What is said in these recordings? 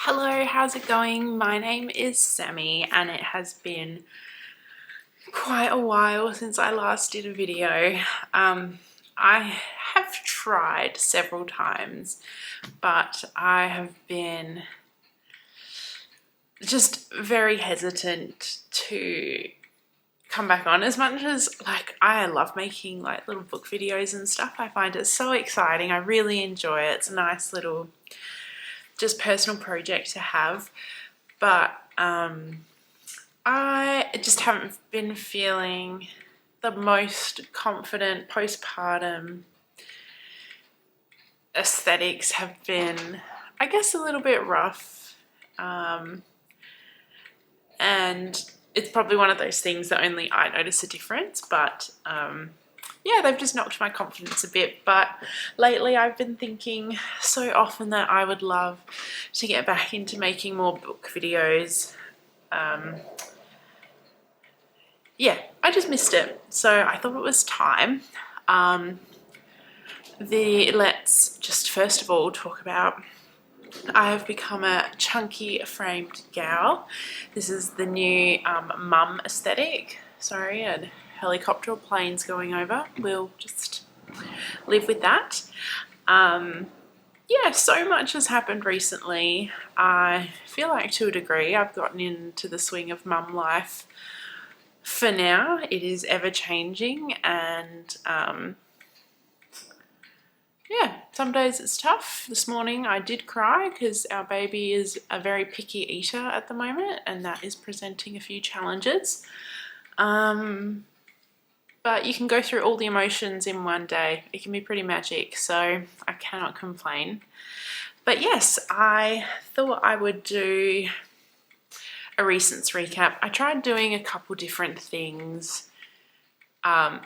Hello, how's it going? My name is Sammy and it has been quite a while since I last did a video. I have tried several times, but I have been just very hesitant to come back on. As much as I love making little book videos and stuff, I find it so exciting. I really enjoy it. It's a nice little just personal project to have, but I just haven't been feeling the most confident. Postpartum aesthetics have been, I guess, a little bit rough, and it's probably one of those things that only I notice a difference, but yeah, they've just knocked my confidence a bit. But lately I've been thinking so often that I would love to get back into making more book videos. Yeah, I just missed it, so I thought it was time. Let's just first of all talk about, I have become a chunky framed gal. This is the new mum aesthetic. Sorry, a helicopter or planes going over. We'll just live with that. Yeah, so much has happened recently. I feel like to a degree I've gotten into the swing of mum life. For now, it is ever changing, and yeah, some days it's tough. This morning I did cry because our baby is a very picky eater at the moment, and that is presenting a few challenges. But you can go through all the emotions in one day. It can be pretty magic, so I cannot complain. But yes, I thought I would do a recent recap. I tried doing a couple different things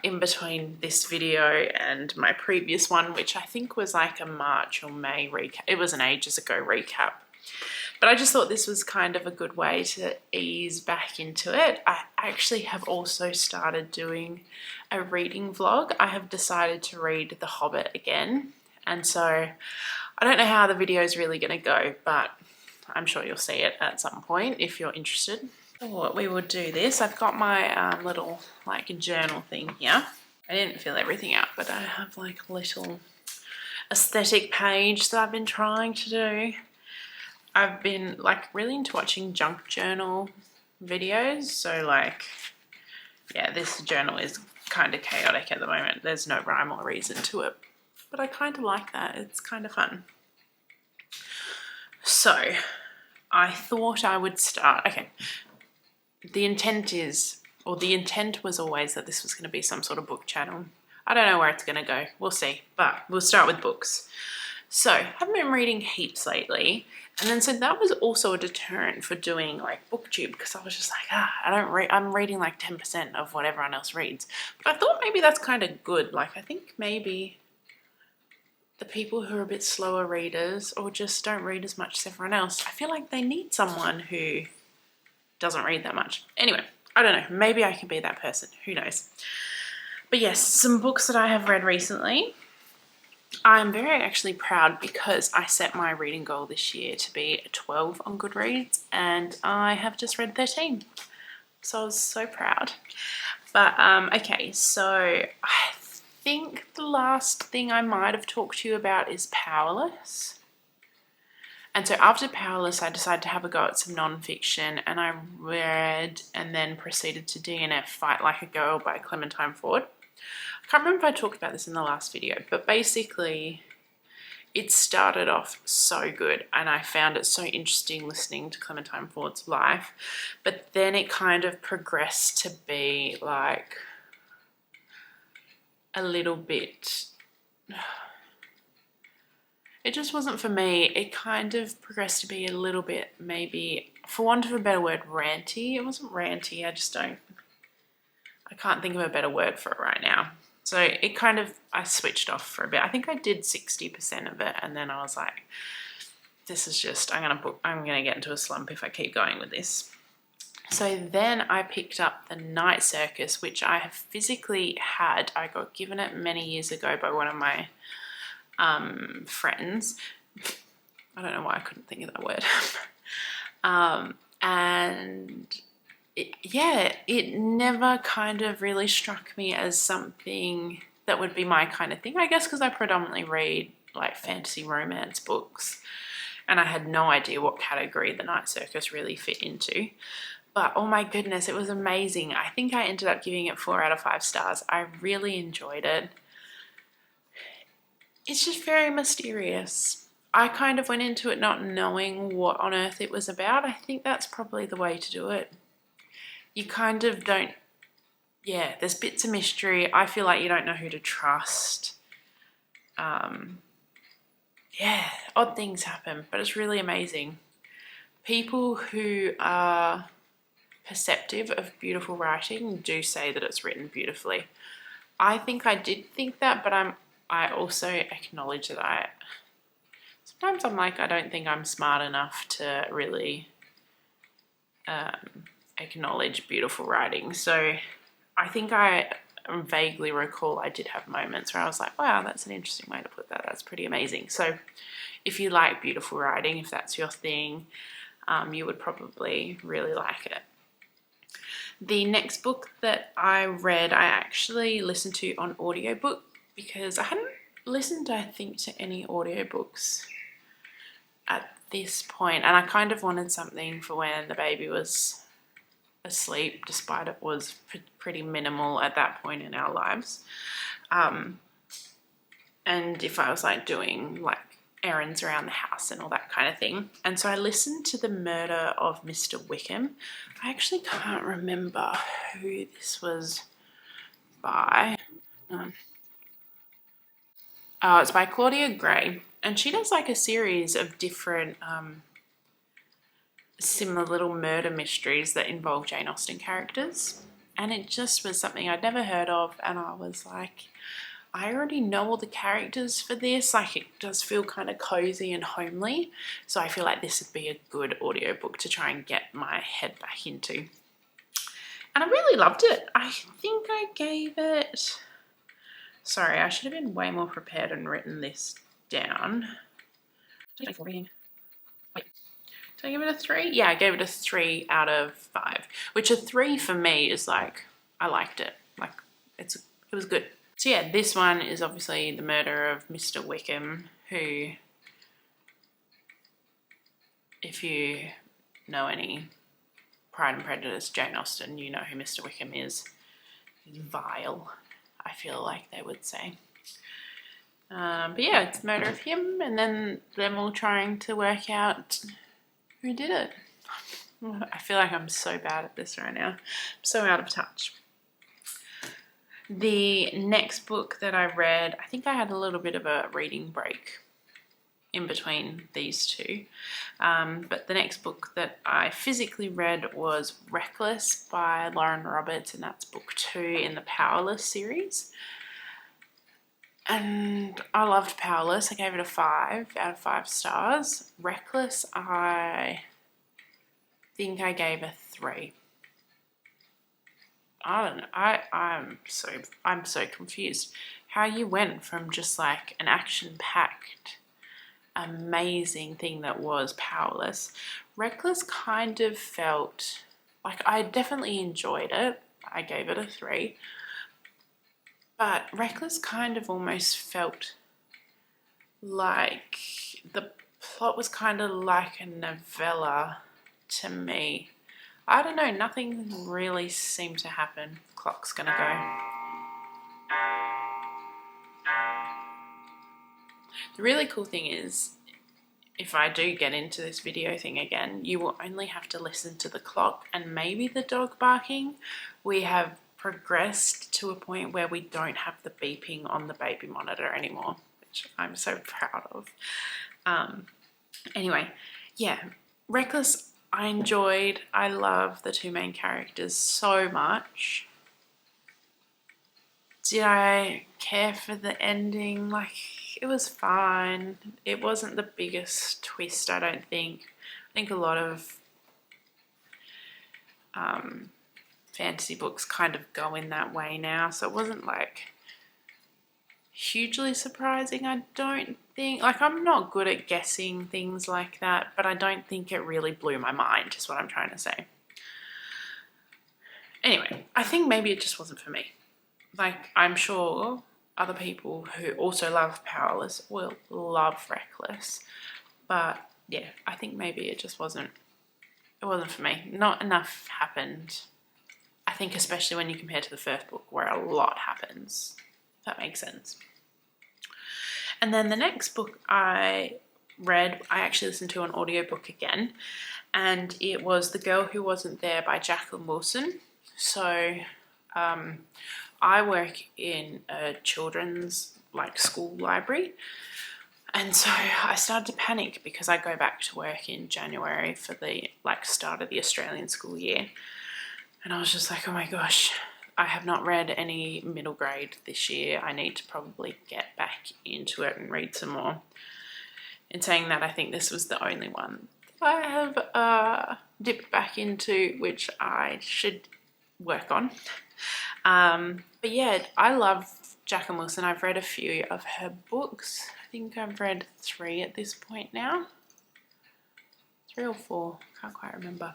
in between this video and my previous one, which I think was like a March or May recap. It was an ages ago recap. But I just thought this was kind of a good way to ease back into it. I actually have also started doing a reading vlog. I have decided to read The Hobbit again. And so I don't know how the video is really going to go, but I'm sure you'll see it at some point if you're interested. What we will do this, I've got my little journal thing here. I didn't fill everything out, but I have a little aesthetic page that I've been trying to do. I've been really into watching junk journal videos. So yeah, this journal is kind of chaotic at the moment. There's no rhyme or reason to it, but I kind of like that. It's kind of fun. So I thought I would start. Okay. The intent was always that this was going to be some sort of book channel. I don't know where it's going to go. We'll see, but we'll start with books. So I haven't been reading heaps lately. And then so that was also a deterrent for doing booktube, because I was just I'm reading 10% of what everyone else reads. But I thought maybe that's kind of good. I think maybe the people who are a bit slower readers or just don't read as much as everyone else, I feel like they need someone who doesn't read that much. Anyway, I don't know. Maybe I can be that person. Who knows? But yes, some books that I have read recently. I'm very actually proud because I set my reading goal this year to be 12 on Goodreads, and I have just read 13. So I was so proud. But okay, so I think the last thing I might have talked to you about is Powerless. And so after Powerless, I decided to have a go at some non-fiction, and I read and then proceeded to DNF Fight Like a Girl by Clementine Ford. I can't remember if I talked about this in the last video, but basically it started off so good and I found it so interesting listening to Clementine Ford's life, but then it kind of progressed to be a little bit, it just wasn't for me. It kind of progressed to be a little bit, maybe, for want of a better word, ranty. It wasn't ranty, I can't think of a better word for it right now. So it kind of, I switched off for a bit. I think I did 60% of it, and then I was like, this is just, I'm gonna get into a slump if I keep going with this. So then I picked up The Night Circus, which I have physically had. I got given it many years ago by one of my friends. I don't know why I couldn't think of that word. And it never kind of really struck me as something that would be my kind of thing. I guess because I predominantly read like fantasy romance books, and I had no idea what category the Night Circus really fit into. But oh my goodness, it was amazing. I think I ended up giving it 4 out of 5 stars. I really enjoyed it. It's just very mysterious. I kind of went into it not knowing what on earth it was about. I think that's probably the way to do it. You kind of don't, there's bits of mystery. I feel like you don't know who to trust. Odd things happen, but it's really amazing. People who are perceptive of beautiful writing do say that it's written beautifully. I think I did think that, but I also acknowledge that sometimes I'm like, I don't think I'm smart enough to really acknowledge beautiful writing. So I think I vaguely recall I did have moments where I was like, wow, that's an interesting way to put that. That's pretty amazing. So if you like beautiful writing, if that's your thing, you would probably really like it. The next book that I read, I actually listened to on audiobook because I hadn't listened, I think, to any audiobooks at this point, and I kind of wanted something for when the baby was asleep, despite it was pretty minimal at that point in our lives. And if I was like doing like errands around the house and all that kind of thing. And so I listened to The Murder of Mr. Wickham. I actually can't remember who this was by. It's by Claudia Gray, and she does like a series of different similar little murder mysteries that involve Jane Austen characters. And it just was something I'd never heard of, and I was like, I already know all the characters for this. Like, it does feel kind of cozy and homely, so I feel like this would be a good audiobook to try and get my head back into. And I really loved it. I think I gave it... Sorry, I should have been way more prepared and written this down. Wait, did I give it a 3? Yeah, I gave it a 3 out of 5, which a 3 for me is like, I liked it. Like, it was good. So yeah, this one is obviously The Murder of Mr. Wickham, who, if you know any Pride and Prejudice, Jane Austen, you know who Mr. Wickham is. He's vile, I feel like they would say. But yeah, it's the murder of him, and then them all trying to work out who did it. I feel like I'm so bad at this right now. I'm so out of touch. The next book that I read, I think I had a little bit of a reading break in between these two. But the next book that I physically read was Reckless by Lauren Roberts, and that's book 2 in the Powerless series. And I loved Powerless. I gave it a 5 out of 5 stars. Reckless, I think I gave a 3. I don't know. I'm so confused. How you went from just like an action-packed, amazing thing that was Powerless. Reckless kind of felt like I definitely enjoyed it. I gave it a 3. But Reckless kind of almost felt like the plot was kind of like a novella to me. I don't know, nothing really seemed to happen. Clock's gonna go. The really cool thing is, if I do get into this video thing again, you will only have to listen to the clock and maybe the dog barking. We have progressed to a point where we don't have the beeping on the baby monitor anymore, which I'm so proud of. Anyway, yeah, Reckless I enjoyed. I love the 2 main characters so much. Did I care for the ending? Like, it was fine. It wasn't the biggest twist, I don't think. I think a lot of fantasy books kind of go in that way now, so it wasn't like hugely surprising. I don't think, like, I'm not good at guessing things like that, but I don't think it really blew my mind, is what I'm trying to say. Anyway, I think maybe it just wasn't for me. Like, I'm sure other people who also love Powerless will love Reckless, but yeah, I think maybe it just wasn't, it wasn't for me. Not enough happened. I think especially when you compare to the first book where a lot happens, if that makes sense. And then the next book I read, I actually listened to an audiobook again, and it was The Girl Who Wasn't There by Jacqueline Wilson. So I work in a children's school library, and so I started to panic because I go back to work in January for the start of the Australian school year, and I was just like, oh my gosh, I have not read any middle grade this year. I need to probably get back into it and read some more. In saying that, I think this was the only one I have dipped back into, which I should work on. But yeah, I love Jacqueline Wilson. I've read a few of her books. I think I've read 3 at this point now. 3 or 4, can't quite remember.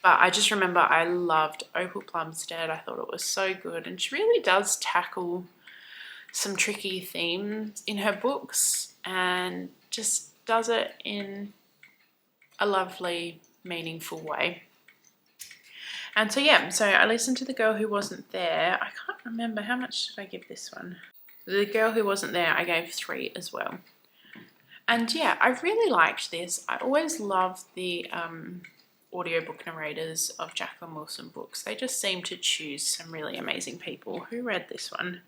But I just remember I loved Opal Plumstead. I thought it was so good, and she really does tackle some tricky themes in her books and just does it in a lovely, meaningful way. And so yeah, so I listened to The Girl Who Wasn't There. I can't remember, how much did I give this one? The Girl Who Wasn't There, I gave 3 as well. And yeah, I really liked this. I always loved the audiobook narrators of Jacqueline Wilson books. They just seem to choose some really amazing people. Who read this one?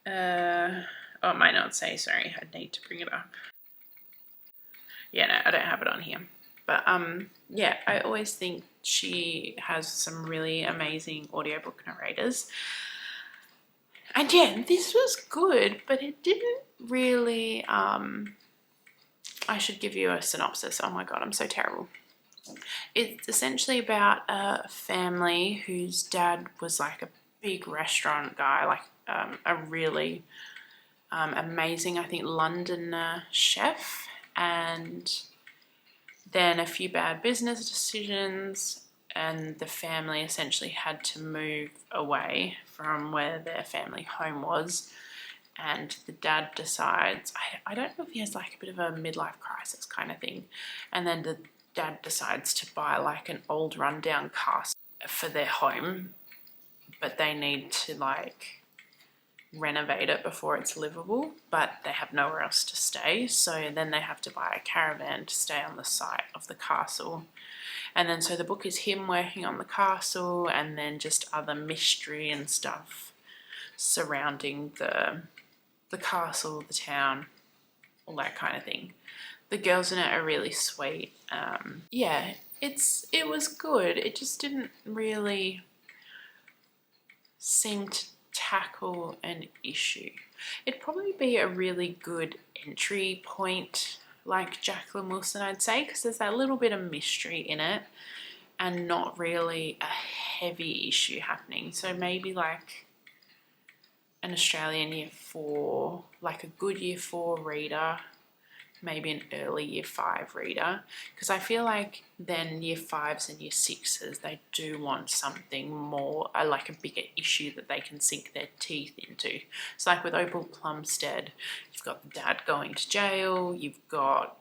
Oh, it might not say, sorry, I'd need to bring it up. Yeah, no, I don't have it on here. But yeah, I always think she has some really amazing audiobook narrators. And yeah, this was good, but it didn't really, I should give you a synopsis. Oh my God, I'm so terrible. It's essentially about a family whose dad was like a big restaurant guy, a really amazing, I think, Londoner chef, and then a few bad business decisions, and the family essentially had to move away from where their family home was. And the dad decides, I don't know if he has like a bit of a midlife crisis kind of thing, and then the dad decides to buy like an old rundown castle for their home, but they need to renovate it before it's livable, but they have nowhere else to stay, so then they have to buy a caravan to stay on the site of the castle. And then so the book is him working on the castle, and then just other mystery and stuff surrounding the castle, the town, all that kind of thing. The girls in it are really sweet. Yeah, it was good. It just didn't really seem to tackle an issue. It'd probably be a really good entry point, like Jacqueline Wilson, I'd say, because there's that little bit of mystery in it and not really a heavy issue happening. So maybe like an Australian Year 4, like a good Year 4 reader, maybe an early Year 5 reader, because I feel like then Year 5s and Year 6s, they do want something more, like a bigger issue that they can sink their teeth into. So like with Opal Plumstead, you've got the dad going to jail, you've got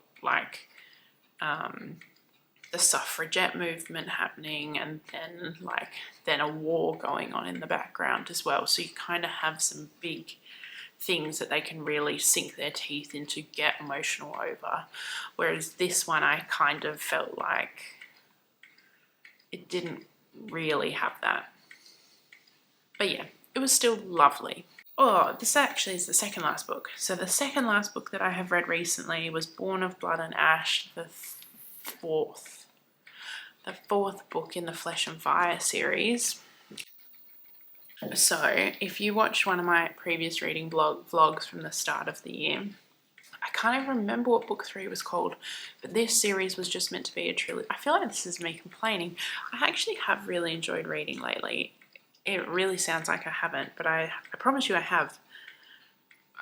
the suffragette movement happening, and then a war going on in the background as well. So you kind of have some big things that they can really sink their teeth into, get emotional over. Whereas this one, I kind of felt like it didn't really have that. But yeah, it was still lovely. Oh, this actually is the second last book. So the second last book that I have read recently was Born of Blood and Ash, the fourth book in the Flesh and Fire series. So if you watched one of my previous reading vlogs from the start of the year, I can't even remember what book 3 was called, but this series was just meant to be a trilogy. I feel like this is me complaining. I actually have really enjoyed reading lately. It really sounds like I haven't, but I promise you I have.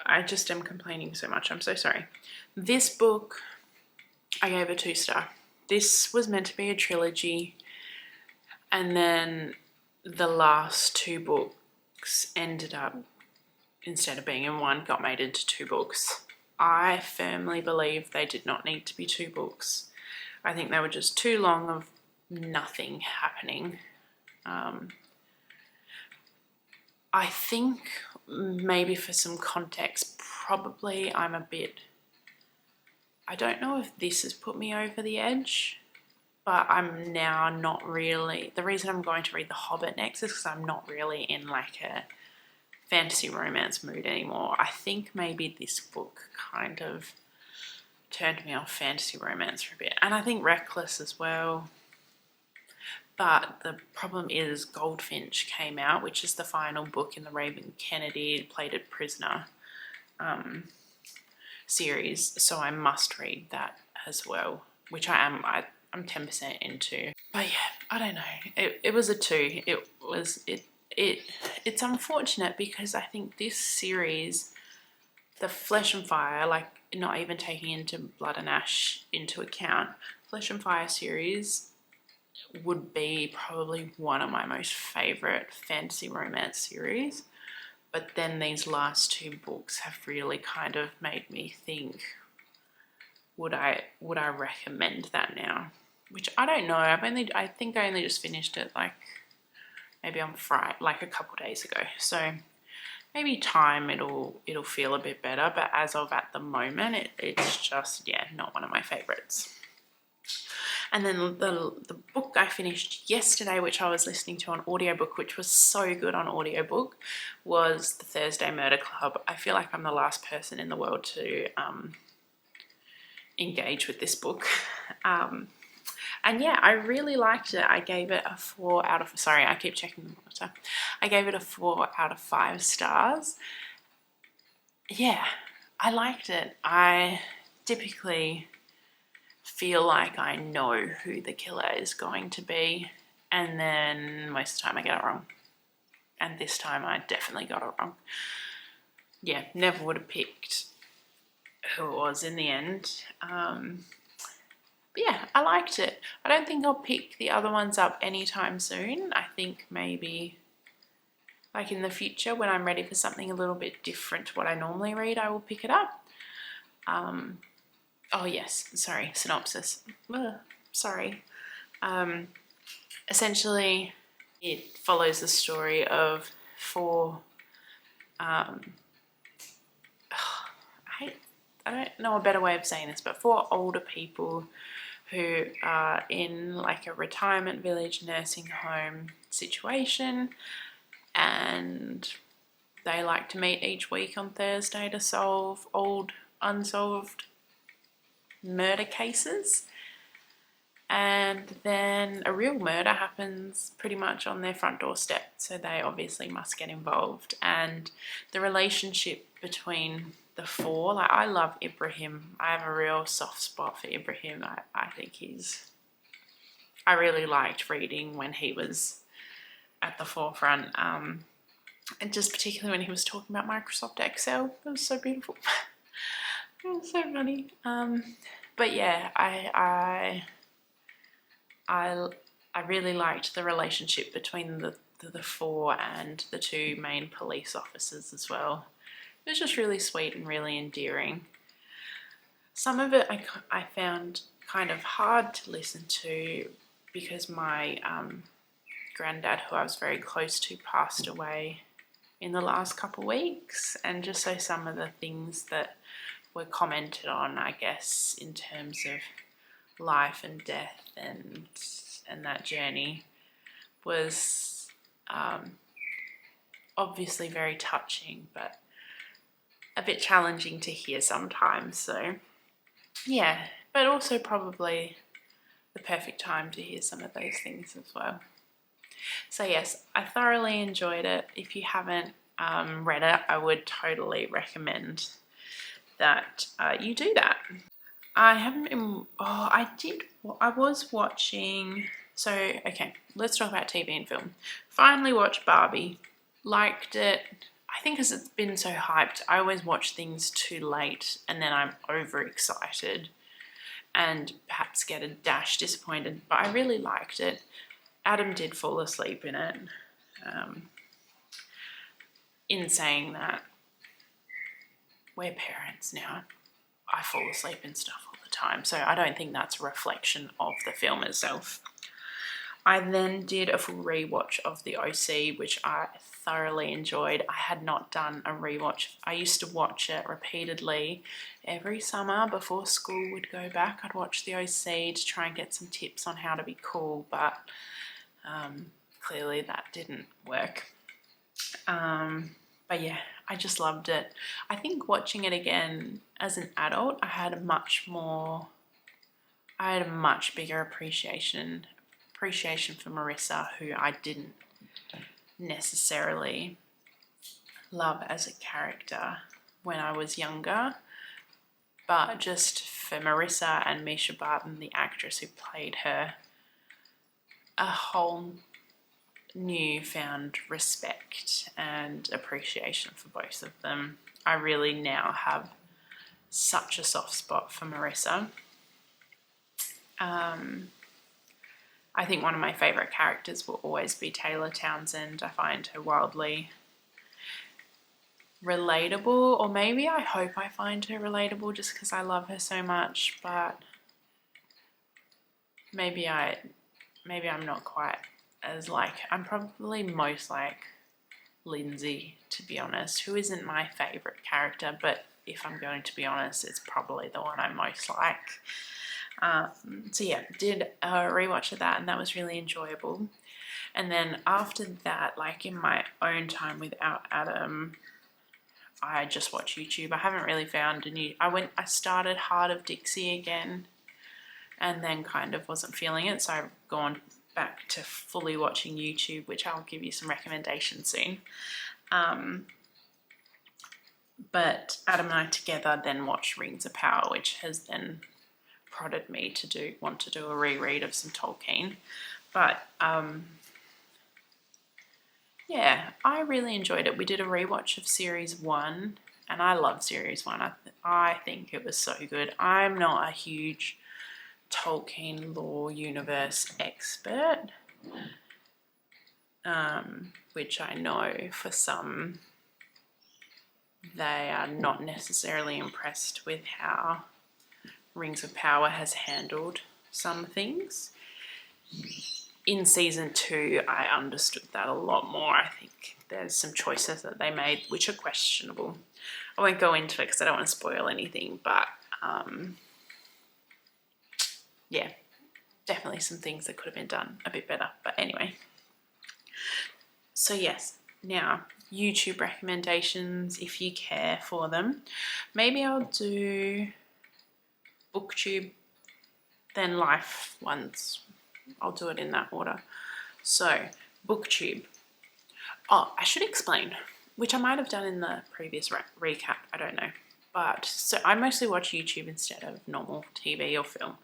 I just am complaining so much. I'm so sorry. This book, I gave a 2-star. This was meant to be a trilogy, and then the last 2 books ended up, instead of being in one, got made into 2 books. I firmly believe they did not need to be 2 books. I think they were just too long of nothing happening. I think maybe for some context, probably I don't know if this has put me over the edge, but I'm now not really, the reason I'm going to read The Hobbit next is because I'm not really in like a fantasy romance mood anymore. I think maybe this book kind of turned me off fantasy romance for a bit, and I think Reckless as well. But the problem is Goldfinch came out, which is the final book in the Raven Kennedy Plated Prisoner series, so I must read that as well, which I'm 10% into. But yeah, I don't know. It was a 2. It's unfortunate because I think this series, the Flesh and Fire, like not even taking into Blood and Ash into account, Flesh and Fire series would be probably one of my most favourite fantasy romance series. But then these last 2 books have really kind of made me think, would I recommend that now? Which I don't know. I think I only just finished it like maybe on Friday, like a couple days ago. So maybe time it'll feel a bit better. But as of at the moment, it's just, yeah, not one of my favourites. And then the book I finished yesterday, which I was listening to on audiobook, which was so good on audiobook, was The Thursday Murder Club. I feel like I'm the last person in the world to engage with this book. And yeah, I really liked it. I gave it a 4 out of, sorry, I keep checking the monitor. I gave it a 4 out of 5 stars. Yeah, I liked it. I typically feel like I know who the killer is going to be, and then most of the time I get it wrong. And this time I definitely got it wrong. Yeah, never would have picked who it was in the end. But yeah, I liked it. I don't think I'll pick the other ones up anytime soon. I think maybe like in the future when I'm ready for something a little bit different to what I normally read, I will pick it up. Oh yes, sorry, synopsis. Sorry. Essentially, it follows the story of 4, I don't know a better way of saying this, but 4 older people who are in like a retirement village nursing home situation, and they like to meet each week on Thursday to solve old unsolved murder cases. And then a real murder happens pretty much on their front doorstep, so they obviously must get involved. And the relationship between the 4, like I love Ibrahim. I have a real soft spot for Ibrahim. I think I really liked reading when he was at the forefront, and just particularly when he was talking about Microsoft Excel. It was so beautiful. It was so funny. But yeah, I really liked the relationship between the 4 and the 2 main police officers as well. It was just really sweet and really endearing. Some of it I found kind of hard to listen to because my granddad, who I was very close to, passed away in the last couple of weeks, and just so some of the things that were commented on, I guess, in terms of life and death and that journey was obviously very touching, but a bit challenging to hear sometimes. So yeah, but also probably the perfect time to hear some of those things as well. So yes, I thoroughly enjoyed it. If you haven't read it, I would totally recommend that you do that. I haven't been, I was watching, so okay, let's talk about TV and film. Finally watched Barbie, liked it. I I think because it's been so hyped, I always watch things too late and then I'm overexcited and perhaps get a dash disappointed, but I really liked it. Adam did fall asleep in it. In saying that, we're parents now. I fall asleep in stuff all the time, so I don't think that's a reflection of the film itself. I then did a full rewatch of The OC, which I thoroughly enjoyed. I had not done a rewatch. I used to watch it repeatedly every summer before school would go back. I'd watch The OC to try and get some tips on how to be cool, but clearly that didn't work. But yeah, I just loved it. I think watching it again as an adult, I had a much bigger appreciation for Marissa, who I didn't necessarily love as a character when I was younger. But just for Marissa and Misha Barton, the actress who played her, a whole newfound respect and appreciation for both of them. I really now have such a soft spot for Marissa. I think one of my favourite characters will always be Taylor Townsend. I find her wildly relatable, or maybe I hope I find her relatable just because I love her so much, but maybe I'm not quite as like, I'm probably most like Lindsay, to be honest, who isn't my favourite character, but if I'm going to be honest, it's probably the one I most like. So yeah, did a rewatch of that, and that was really enjoyable. And then after that, like in my own time without Adam, I just watch YouTube. I haven't really found a new, I started Heart of Dixie again and then kind of wasn't feeling it, so I've gone back to fully watching YouTube, which I'll give you some recommendations soon. But Adam and I together then watched Rings of Power, which has then prodded me to want to do a reread of some Tolkien. But yeah, I really enjoyed it. We did a rewatch of Series 1, and I love Series 1. I think it was so good. I'm not a huge Tolkien lore universe expert, which I know for some they are not necessarily impressed with how Rings of Power has handled some things. In season 2, I understood that a lot more. I think there's some choices that they made which are questionable. I won't go into it because I don't want to spoil anything, but yeah, definitely some things that could have been done a bit better. But anyway, so yes, now YouTube recommendations if you care for them. Maybe I'll do BookTube, then Life ones. I'll do it in that order. So, BookTube. Oh, I should explain, which I might have done in the previous recap, I don't know. But, so I mostly watch YouTube instead of normal TV or film.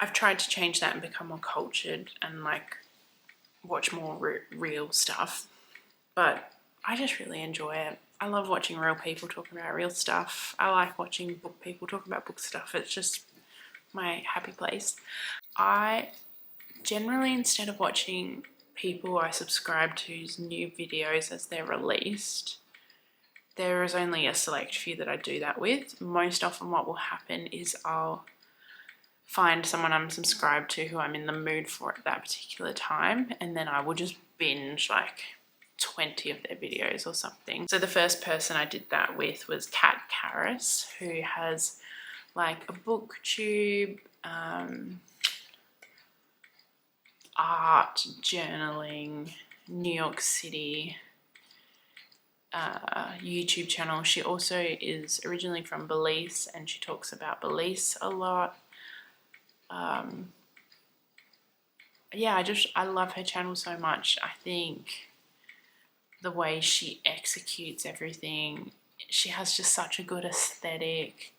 I've tried to change that and become more cultured and like watch more real stuff. But I just really enjoy it. I love watching real people talking about real stuff. I like watching book people talk about book stuff. It's just my happy place. I generally, instead of watching people I subscribe to's new videos as they're released, there is only a select few that I do that with. Most often what will happen is I'll find someone I'm subscribed to who I'm in the mood for at that particular time, and then I will just binge like 20 of their videos or something. So the first person I did that with was Kat Karras, who has like a BookTube, art, journaling, New York City YouTube channel. She also is originally from Belize and she talks about Belize a lot. Yeah, I love her channel so much. I think the way she executes everything, she has just such a good aesthetic.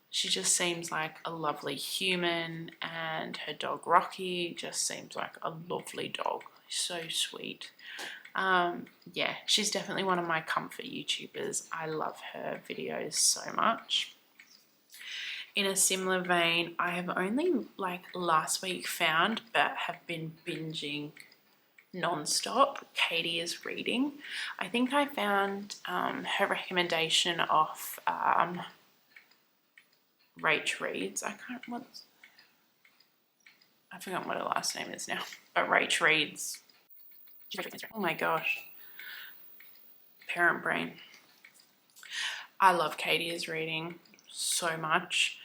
She just seems like a lovely human, and her dog Rocky just seems like a lovely dog. So sweet. Yeah, she's definitely one of my comfort YouTubers. I love her videos so much. In a similar vein, I have only like last week found, but have been binging non-stop, Katie is Reading. I think I found her recommendation of Rach Reads. I forgot what her last name is now, but Rach Reads. Oh my gosh, parent brain. I love Katie is Reading so much.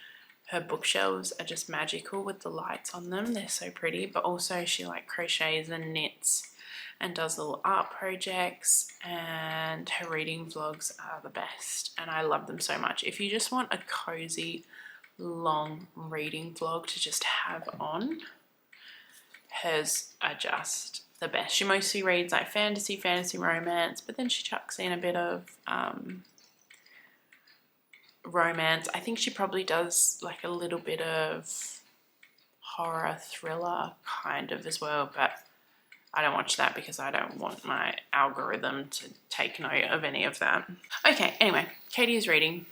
Her bookshelves are just magical with the lights on them. They're so pretty, but also she like crochets and knits and does little art projects, and her reading vlogs are the best and I love them so much. If you just want a cozy, long reading vlog to just have on, hers are just the best. She mostly reads like fantasy romance, but then she chucks in a bit of romance. I think she probably does like a little bit of horror thriller kind of as well, but I don't watch that because I don't want my algorithm to take note of any of that. Okay, anyway, Katie is Reading,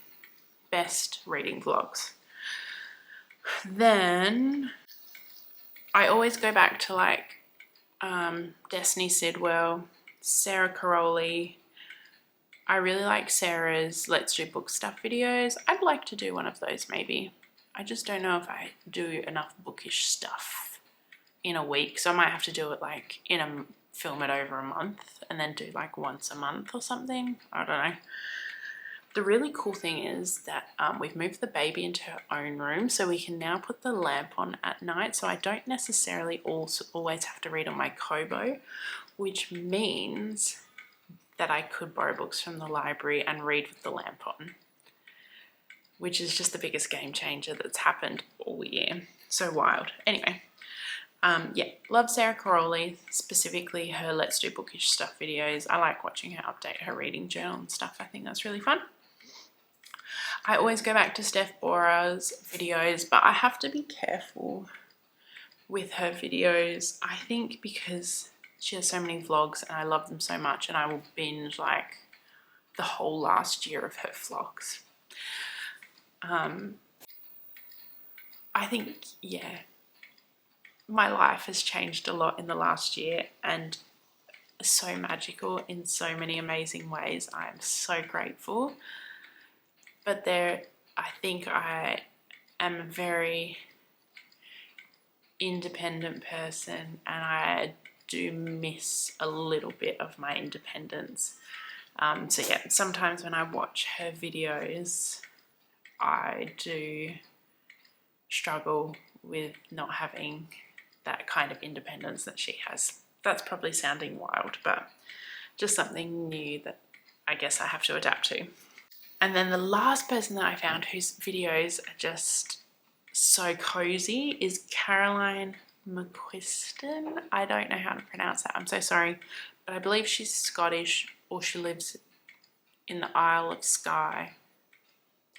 best reading vlogs. Then I always go back to like Destiny Sidwell, Sarah Caroli. I really like Sarah's Let's Do Book Stuff videos. I'd like to do one of those maybe. I just don't know if I do enough bookish stuff in a week, so I might have to do it like film it over a month and then do like once a month or something. I don't know. The really cool thing is that we've moved the baby into her own room, so we can now put the lamp on at night, so I don't necessarily always have to read on my Kobo, which means that I could borrow books from the library and read with the lamp on, which is just the biggest game changer that's happened all year. So wild. Anyway, yeah, love Sarah Caroli, specifically her Let's Do Bookish Stuff videos. I like watching her update her reading journal and stuff. I think that's really fun. I always go back to Steph Bora's videos, but I have to be careful with her videos, I think, because she has so many vlogs and I love them so much, and I will binge like the whole last year of her vlogs. I think, yeah, my life has changed a lot in the last year and so magical in so many amazing ways. I am so grateful. But I think I am a very independent person, and I do miss a little bit of my independence. So yeah, sometimes when I watch her videos, I do struggle with not having that kind of independence that she has. That's probably sounding wild, but just something new that I guess I have to adapt to. And then the last person that I found whose videos are just so cozy is Caroline McQuiston. I don't know how to pronounce that, I'm so sorry, but I believe she's Scottish, or she lives in the Isle of Skye.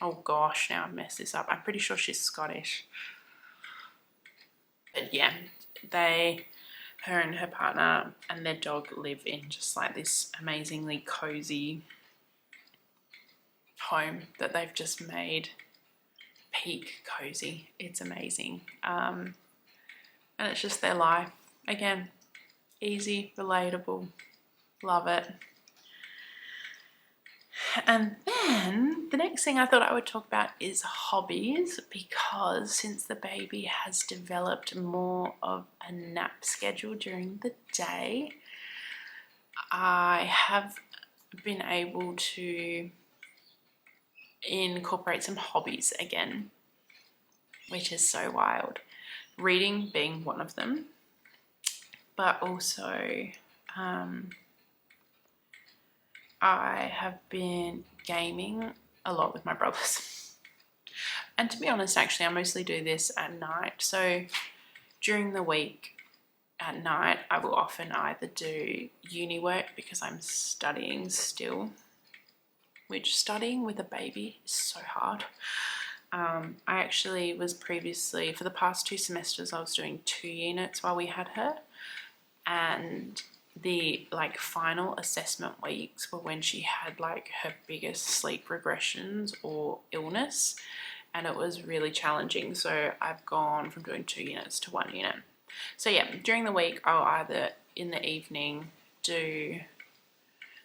Oh gosh, now I've messed this up. I'm pretty sure she's Scottish. But yeah, her and her partner and their dog live in just like this amazingly cozy home that they've just made peak cozy. It's amazing. And it's just their life. Again, easy, relatable, love it. And then the next thing I thought I would talk about is hobbies, because since the baby has developed more of a nap schedule during the day, I have been able to incorporate some hobbies again, which is so wild. Reading being one of them, but also I have been gaming a lot with my brothers. And to be honest, actually, I mostly do this at night. So during the week at night, I will often either do uni work because I'm studying still, which studying with a baby is so hard. I actually was previously, for the past 2 semesters, I was doing 2 units while we had her. And the like final assessment weeks were when she had like her biggest sleep regressions or illness, and it was really challenging. So I've gone from doing 2 units to 1 unit. So yeah, during the week I'll either in the evening do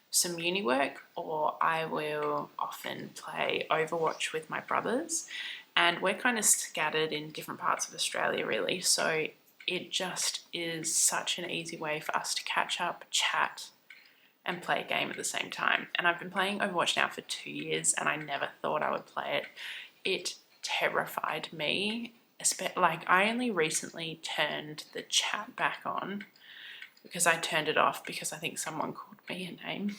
some uni work, or I will often play Overwatch with my brothers, and we're kind of scattered in different parts of Australia really, so it just is such an easy way for us to catch up, chat, and play a game at the same time. And I've been playing Overwatch now for 2 years, and I never thought I would play it. It terrified me. Like, I only recently turned the chat back on because I turned it off because I think someone called me a name.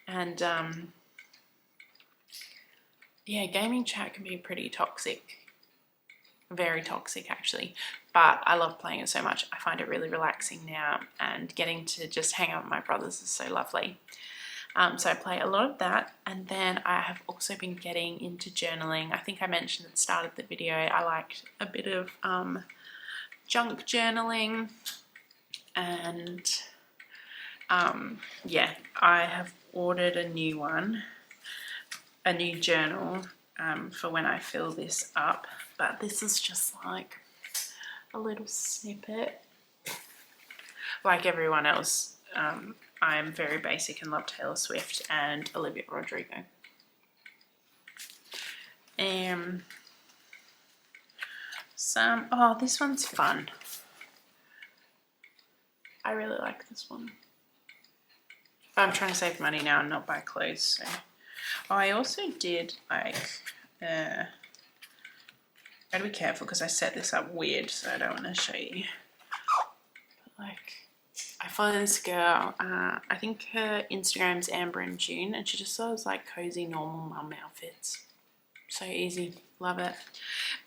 And yeah, gaming chat can be pretty toxic. Very toxic actually, but I love playing it so much. I find it really relaxing now, and getting to just hang out with my brothers is so lovely. So I play a lot of that, and then I have also been getting into journaling. I think I mentioned at the start of the video I liked a bit of junk journaling, and yeah, I have ordered a new journal for when I fill this up, but this is just like a little snippet. Like everyone else, I am very basic and love Taylor Swift and Olivia Rodrigo. Oh, this one's fun. I really like this one. I'm trying to save money now and not buy clothes, so. I also did like, gotta be careful because I set this up weird, so I don't want to show you. But like, I follow this girl, I think her Instagram's Amber and June, and she just does like cozy normal mum outfits. So easy, love it.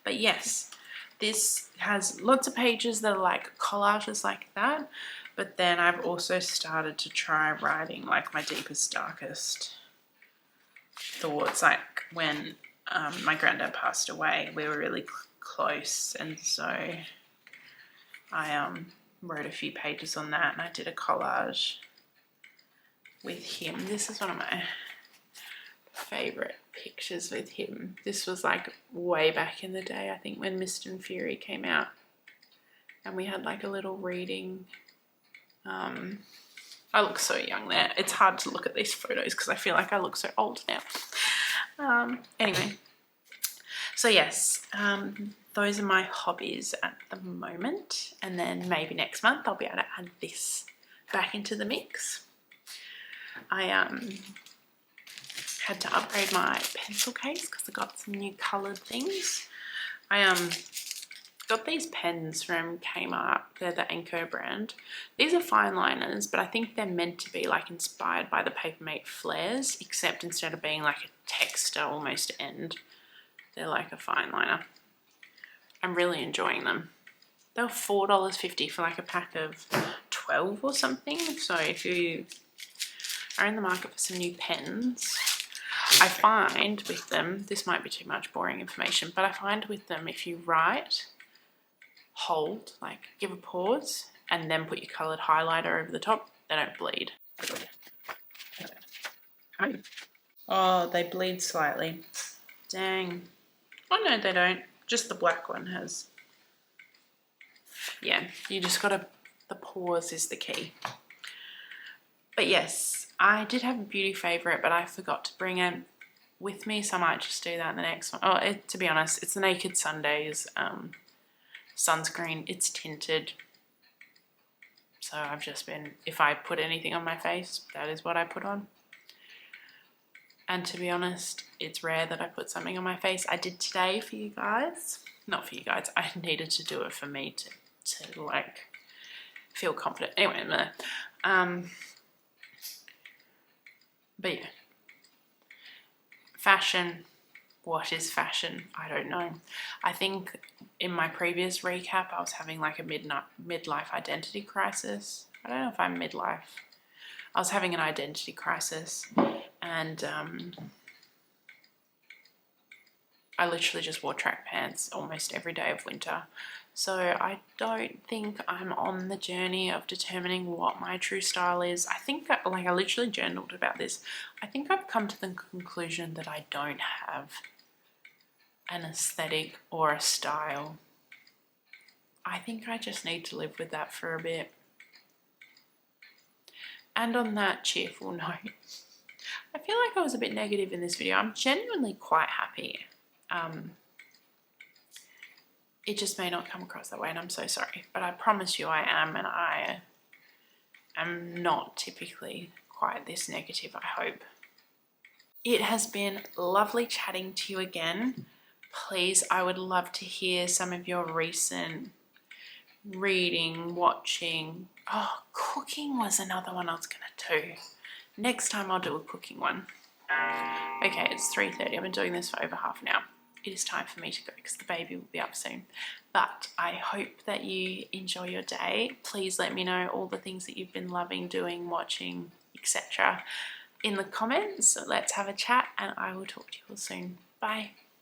But yes, this has lots of pages that are like collages like that, but then I've also started to try writing like my deepest, darkest thoughts. Like when my granddad passed away, we were really close, and so I wrote a few pages on that, and I did a collage with him. This is one of my favorite pictures with him. This was like way back in the day, I think, when Mist and Fury came out, and we had like a little reading. I look so young there. It's hard to look at these photos because I feel like I look so old now. Anyway, so yes, those are my hobbies at the moment, and then maybe next month I'll be able to add this back into the mix. I had to upgrade my pencil case because I got some new coloured things. I got these pens from Kmart. They're the Anko brand. These are fine liners, but I think they're meant to be like inspired by the Papermate flares, except instead of being like a texture almost end, they're like a fine liner. I'm really enjoying them. They were $4.50 for like a pack of 12 or something. So if you are in the market for some new pens, I find with them, this might be too much boring information, but I find with them if you write, hold, like give a pause, and then put your coloured highlighter over the top, they don't bleed. Oh, they bleed slightly. Dang. Oh no, they don't. Just the black one has. Yeah, you just gotta, the pause is the key. But yes, I did have a beauty favourite, but I forgot to bring it with me, so I might just do that in the next one. Oh, to be honest, it's the Naked Sundays sunscreen. It's tinted. So I've just been, if I put anything on my face, that is what I put on. And to be honest, it's rare that I put something on my face. I did today for you guys. Not for you guys. I needed to do it for me to like feel confident. Anyway, I'm gonna, but yeah. Fashion. What is fashion? I don't know. I think in my previous recap, I was having like a midlife identity crisis. I don't know if I'm midlife. I was having an identity crisis, and I literally just wore track pants almost every day of winter. So I don't think I'm on the journey of determining what my true style is. I think that, like, I literally journaled about this. I think I've come to the conclusion that I don't have an aesthetic or a style. I think I just need to live with that for a bit. And on that cheerful note, I feel like I was a bit negative in this video. I'm genuinely quite happy. It just may not come across that way, and I'm so sorry. But I promise you I am, and I am not typically quite this negative, I hope. It has been lovely chatting to you again. Please, I would love to hear some of your recent reading, watching. Oh, cooking was another one I was going to do. Next time I'll do a cooking one. Okay, it's 3:30. I've been doing this for over half an hour. It is time for me to go because the baby will be up soon. But I hope that you enjoy your day. Please let me know all the things that you've been loving, doing, watching, etc. in the comments. Let's have a chat, and I will talk to you all soon. Bye.